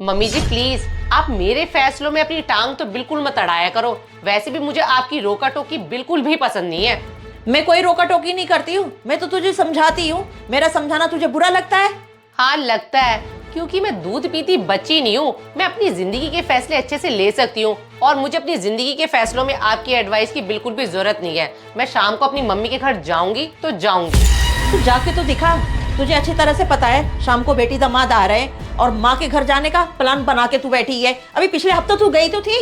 Mummy ji please आप मेरे फैसलों में अपनी टांग तो बिल्कुल मत अड़ाया करो। वैसे भी मुझे आपकी रोका टोकी बिल्कुल भी पसंद नहीं है। मैं कोई रोका टोकी नहीं करती हूँ, मैं तो तुझे समझाती हूँ। मेरा समझाना तुझे बुरा लगता है? हाँ लगता है, क्योंकि मैं दूध पीती बच्ची नहीं हूँ। मैं अपनी जिंदगी के फैसले अच्छे से ले सकती हूँ और मुझे अपनी जिंदगी के फैसलों में आपकी एडवाइस की बिल्कुल भी जरूरत नहीं है। मैं शाम को अपनी मम्मी के घर जाऊंगी तो जाऊंगी। तू जाके तो दिखा। तुझे अच्छी तरह से पता है शाम को बेटी दामाद आ रहे हैं और माँ के घर जाने का प्लान बना के तू बैठी है। अभी पिछले हफ्ते तू गई तो थी।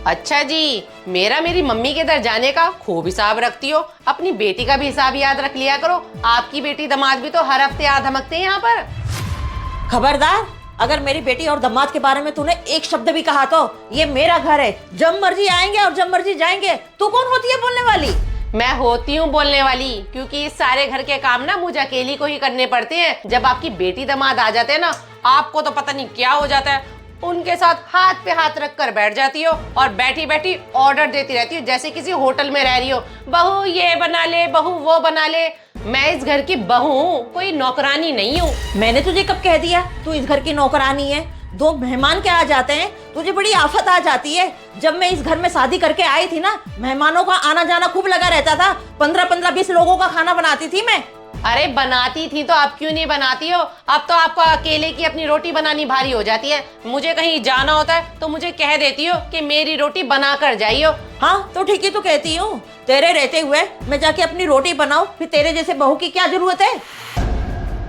अच्छा जी, मेरी मम्मी के घर जाने का खूब हिसाब रखती हो। अपनी बेटी का भी हिसाब याद रख लिया करो। आपकी बेटी दामाद भी तो हर हफ्ते आ धमकते हैं यहाँ पर। खबरदार, अगर मेरी बेटी और दामाद के बारे में तूने एक शब्द भी कहा तो ये मेरा घर है। जब मर्जी आएंगे और जब मर्जी जाएंगे। तू कौन होती है बोलने वाली? मैं होती हूँ बोलने वाली, क्योंकि इस सारे घर के काम ना मुझे अकेली को ही करने पड़ते हैं। जब आपकी बेटी दामाद आ जाते हैं ना, आपको तो पता नहीं क्या हो जाता है। उनके साथ हाथ पे हाथ रख कर बैठ जाती हो और बैठी बैठी ऑर्डर देती रहती हो, जैसे किसी होटल में रह रही हो। बहू ये बना ले, बहू वो बना ले। मैं इस घर की बहू हूँ, कोई नौकरानी नहीं हूँ। मैंने तुझे कब कह दिया तू इस घर की नौकरानी है? दो मेहमान के आ जाते हैं, तुझे बड़ी आफत आ जाती है। जब मैं इस घर में शादी करके आई थी ना, मेहमानों का आना जाना खूब लगा रहता था। 15-20 लोगों का खाना बनाती थी मैं। अरे बनाती थी तो आप क्यों नहीं बनाती हो? अब तो आपको अकेले की अपनी रोटी बनानी भारी हो जाती है। मुझे कहीं जाना होता है तो मुझे कह देती हो कि मेरी रोटी बना कर जाइयो। हाँ तो ठीक ही तो कहती हूँ। तेरे रहते हुए मैं जाके अपनी रोटी बनाऊं, फिर तेरे जैसे बहू की क्या जरूरत है?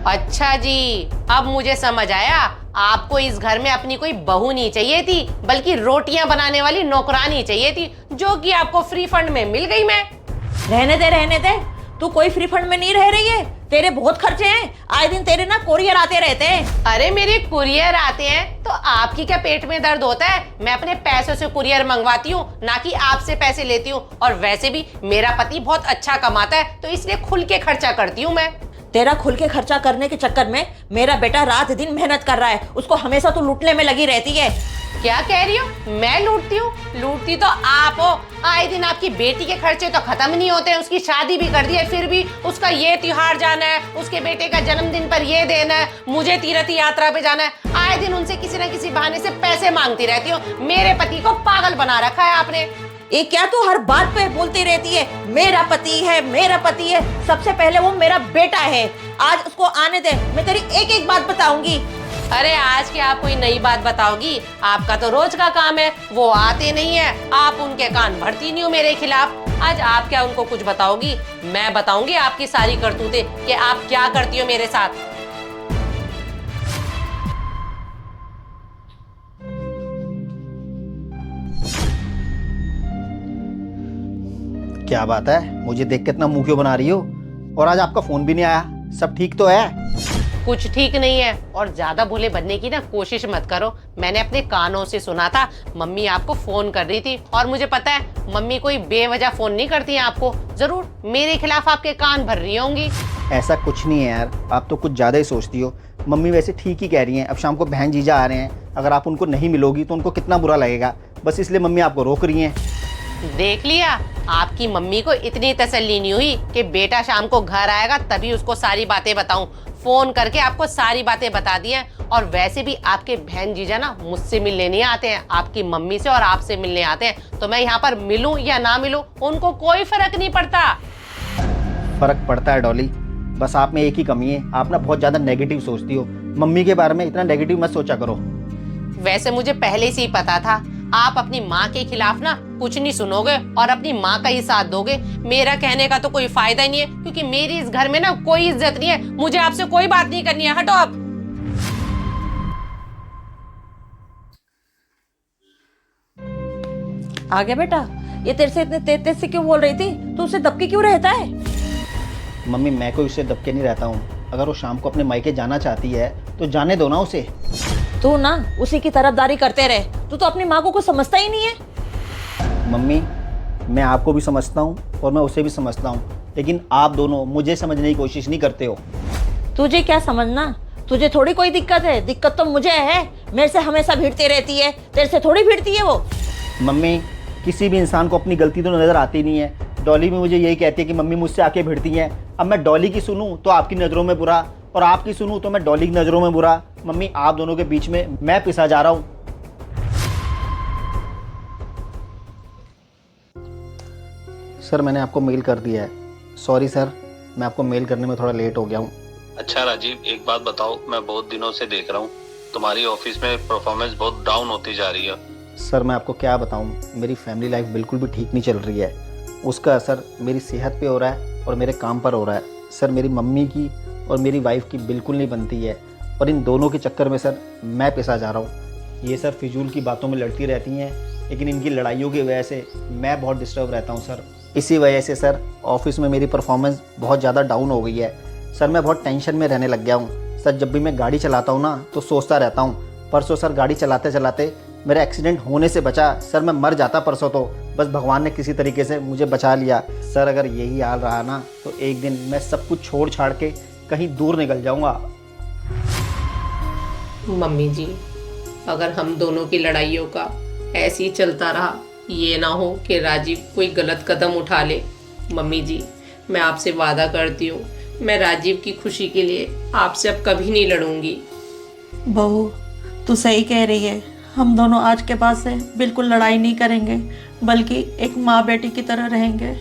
अच्छा जी, अब मुझे समझ आया। आपको इस घर में अपनी कोई बहू नहीं चाहिए थी, बल्कि रोटियां बनाने वाली नौकरानी चाहिए थी, जो कि आपको फ्री फंड में मिल गई। मैं रहने दे। तू कोई फ्री फंड में नहीं रह रही है। तेरे बहुत खर्चे हैं। आए दिन तेरे ना कोरियर आते रहते हैं। अरे मेरे कुरियर आते हैं तो आपकी क्या पेट में दर्द होता है? मैं अपने पैसों से कुरियर मंगवाती हूँ, ना कि आपसे पैसे लेती हूँ। और वैसे भी मेरा पति बहुत अच्छा कमाता है, तो इसलिए खुल के खर्चा करती हूँ मैं। तेरा खुल के खर्चा करने के चक्कर में मेरा बेटा रात दिन मेहनत कर रहा है। उसको हमेशा तो लूटने में लगी रहती है। क्या कह रही हो? मैं लूटती हूँ? लूटती तो आप हो। आए दिन आपकी बेटी के खर्चे तो खत्म नहीं होते हैं। उसकी शादी भी कर दी है, फिर भी उसका ये त्योहार जाना है, उसके बेटे का जन्मदिन पर ये देना है, मुझे तीर्थ यात्रा पे जाना है। आए दिन उनसे किसी न किसी बहाने से पैसे मांगती रहती हो। मेरे पति को पागल बना रखा है आपने। ये क्या तू हर बात पे बोलती रहती है? मेरा पति है, मेरा पति है। सबसे पहले वो मेरा बेटा है। आज उसको आने दे, मैं तेरी एक एक बात बताऊंगी। अरे आज की आप कोई नई बात बताओगी? आपका तो रोज का काम है, वो आते नहीं है, आप उनके कान भरती नहीं हो मेरे खिलाफ। आज आप क्या उनको कुछ बताओगी? मैं बताऊंगी आपकी सारी करतूतें कि आप क्या करती हो मेरे साथ। क्या बात है, मुझे देख के इतना मुंह क्यों बना रही हो? और आज आपका फोन भी नहीं आया। सब ठीक तो है? कुछ ठीक नहीं है, और ज्यादा भोले बनने की ना कोशिश मत करो। मैंने अपने कानों से सुना था, मम्मी आपको फोन कर रही थी। और मुझे पता है मम्मी कोई बेवजह फोन नहीं करती है आपको। जरूर मेरे खिलाफ आपके कान भर रही होंगी। ऐसा कुछ नहीं है यार, आप तो कुछ ज्यादा ही सोचती हो। मम्मी वैसे ठीक ही कह रही हैं। अब शाम को बहन जीजा आ रहे हैं, अगर आप उनको नहीं मिलोगी तो उनको कितना बुरा लगेगा। बस इसलिए मम्मी आपको रोक रही हैं। देख लिया, आपकी मम्मी को इतनी तसल्ली नहीं हुई कि बेटा शाम को घर आएगा तभी उसको सारी बातें बताऊं। फोन करके आपको सारी बातें बता दी हैं। और वैसे भी आपके बहन जीजा ना मुझसे मिलने नहीं आते हैं, आपकी मम्मी से और आपसे मिलने आते हैं। तो मैं यहाँ पर मिलूं या ना मिलूं, उनको कोई फर्क नहीं पड़ता। फर्क पड़ता है डॉली, बस आप में एक ही कमी है, आप ना बहुत ज्यादा नेगेटिव सोचती हो। मम्मी के बारे में इतना नेगेटिव मत सोचा करो। वैसे मुझे पहले से ही पता था आप अपनी माँ के खिलाफ ना कुछ नहीं सुनोगे और अपनी माँ का ही साथ दोगे। मेरा कहने का तो कोई फायदा नहीं है, क्योंकि मेरी इस घर में ना कोई इज्जत नहीं है। मुझे आपसे कोई बात नहीं करनी है, हटो आप। आ गया बेटा? ये तेरे से इतने तेज से क्यों बोल रही थी? तू उससे दबके क्यों रहता है? मम्मी मैं कोई उससे दबके नहीं रहता हूँ। अगर वो शाम को अपने मायके जाना चाहती है तो जाने दो ना उसे। तू ना उसी की तरफदारी करते रहे। तू तो अपनी माँ को कुछ समझता ही नहीं है। मम्मी मैं आपको भी समझता हूँ और मैं उसे भी समझता हूँ, लेकिन आप दोनों मुझे समझने की कोशिश नहीं करते हो। तुझे क्या समझना? तुझे थोड़ी कोई दिक्कत है। दिक्कत तो मुझे है। मेरे से हमेशा भिड़ती रहती है, तेरे से थोड़ी भिड़ती है वो। मम्मी किसी भी इंसान को अपनी गलती तो नज़र आती नहीं है। डॉली भी मुझे यही कहती है कि मम्मी मुझसे आके भिड़ती हैं। अब मैं डॉली की सुनूं तो आपकी नज़रों में बुरा, और आपकी सुनूं तो मैं डॉली की नज़रों में बुरा। मम्मी आप दोनों के बीच में मैं पिसा जा रहा हूँ। सर मैंने आपको मेल कर दिया है। सॉरी सर, मैं आपको मेल करने में थोड़ा लेट हो गया हूँ। अच्छा राजीव, एक बात बताओ, मैं बहुत दिनों से देख रहा हूँ तुम्हारी ऑफिस में परफॉर्मेंस बहुत डाउन होती जा रही है। सर मैं आपको क्या बताऊँ, मेरी फैमिली लाइफ बिल्कुल भी ठीक नहीं चल रही है। उसका असर मेरी सेहत पे हो रहा है और मेरे काम पर हो रहा है। सर मेरी मम्मी की और मेरी वाइफ की बिल्कुल नहीं बनती है और इन दोनों के चक्कर में सर मैं पिसा जा रहा हूँ। ये सर फिजूल की बातों में लड़ती रहती हैं, लेकिन इनकी लड़ाइयों की वजह से मैं बहुत डिस्टर्ब रहता हूँ सर। इसी वजह से सर ऑफिस में मेरी परफॉर्मेंस बहुत ज़्यादा डाउन हो गई है। सर मैं बहुत टेंशन में रहने लग गया हूँ। सर जब भी मैं गाड़ी चलाता हूँ ना तो सोचता रहता हूँ, परसों सर गाड़ी चलाते चलाते मेरा एक्सीडेंट होने से बचा। सर मैं मर जाता परसों तो, बस भगवान ने किसी तरीके से मुझे बचा लिया। सर अगर यही हाल रहा ना तो एक दिन मैं सब कुछ छोड़ छाड़ के कहीं दूर निकल जाऊँगा। मम्मी जी, अगर हम दोनों की लड़ाइयों का ऐसे ही चलता रहा, ये ना हो कि राजीव कोई गलत कदम उठा ले। मम्मी जी, मैं आपसे वादा करती हूँ, मैं राजीव की खुशी के लिए आपसे अब कभी नहीं लड़ूंगी। बहू तू सही कह रही है, हम दोनों आज के बाद से बिल्कुल लड़ाई नहीं करेंगे, बल्कि एक माँ बेटी की तरह रहेंगे।